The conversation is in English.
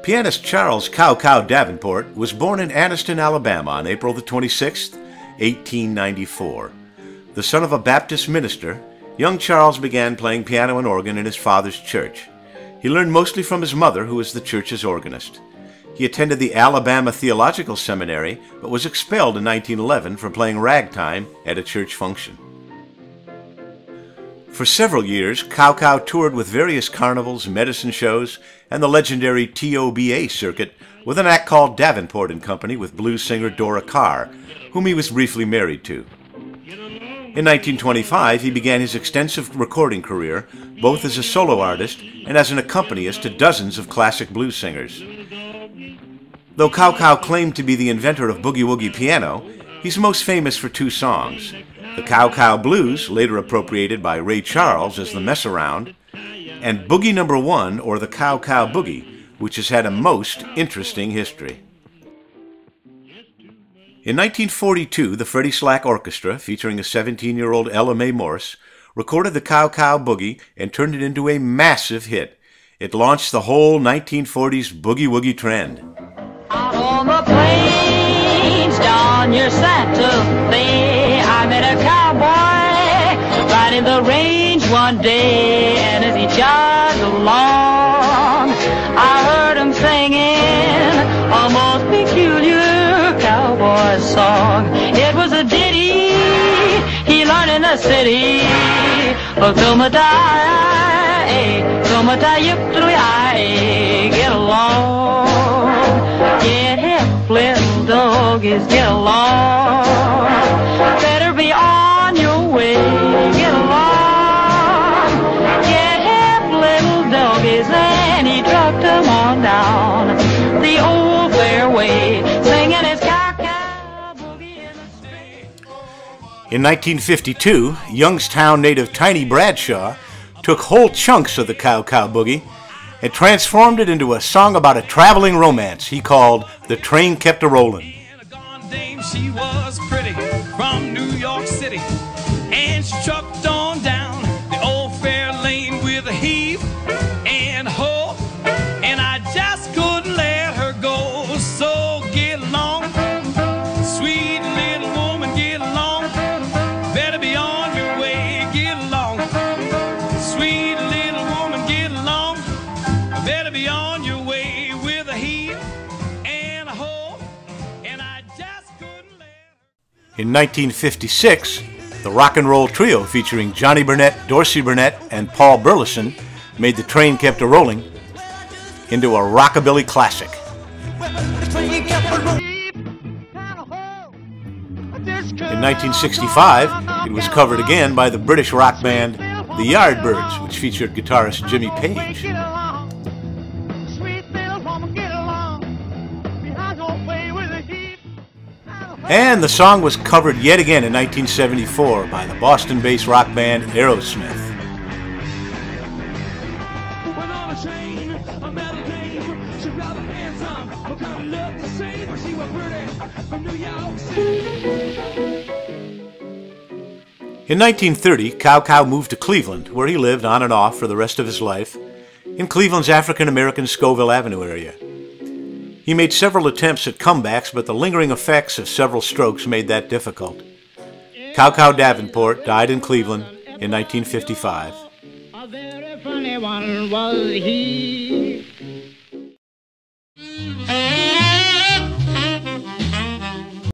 Pianist Charles Cow Cow Davenport was born in Anniston, Alabama on April the 26th, 1894. The son of a Baptist minister, young Charles began playing piano and organ in his father's church. He learned mostly from his mother, who was the church's organist. He attended the Alabama Theological Seminary, but was expelled in 1911 for playing ragtime at a church function. For several years, Cow Cow toured with various carnivals, medicine shows, and the legendary TOBA circuit with an act called Davenport and Company with blues singer Dora Carr, whom he was briefly married to. In 1925, he began his extensive recording career, both as a solo artist and as an accompanist to dozens of classic blues singers. Though Cow Cow claimed to be the inventor of boogie-woogie piano, he's most famous for two songs: the Cow Cow Blues, later appropriated by Ray Charles as the Mess-Around, and Boogie No. 1, or the Cow Cow Boogie, which has had a most interesting history. In 1942, the Freddie Slack Orchestra, featuring a 17-year-old Ella Mae Morse, recorded the Cow Cow Boogie and turned it into a massive hit. It launched the whole 1940s boogie-woogie trend. Out on the plains, down near Santa Fe, I met a cowboy riding the range one day, and as he jogged along, I heard him singing a most peculiar cowboy song. It was a ditty he learned in the city. Oh, get along. Get hip, little doggies, get along. Better be on your way, get along. Get hip, little doggies, and he trucked them on down the old fairway, singing his cow-cow boogie in the street. In 1952, Youngstown native Tiny Bradshaw took whole chunks of the Cow Cow Boogie and transformed it into a song about a traveling romance he called The Train Kept A-Rollin'. She was pretty from New York City, and she trucked on down the old fair lane with a heave and ho, and I just couldn't let her go. So get along, sweet little woman, get along. Better be on your way, get along. Sweet little woman, get along. Better be on your way with a heave and a ho, and I just couldn't let her. In 1956, the rock and roll trio featuring Johnny Burnett, Dorsey Burnett, and Paul Burleson made The Train Kept A-Rollin' into a rockabilly classic. In 1965, it was covered again by the British rock band The Yardbirds, which featured guitarist Jimmy Page. And the song was covered yet again in 1974 by the Boston-based rock band Aerosmith. In 1930, Cow Cow moved to Cleveland, where he lived on and off for the rest of his life, in Cleveland's African-American Scoville Avenue area. He made several attempts at comebacks, but the lingering effects of several strokes made that difficult. Cow Cow Davenport died in Cleveland in 1955. A very funny one was he.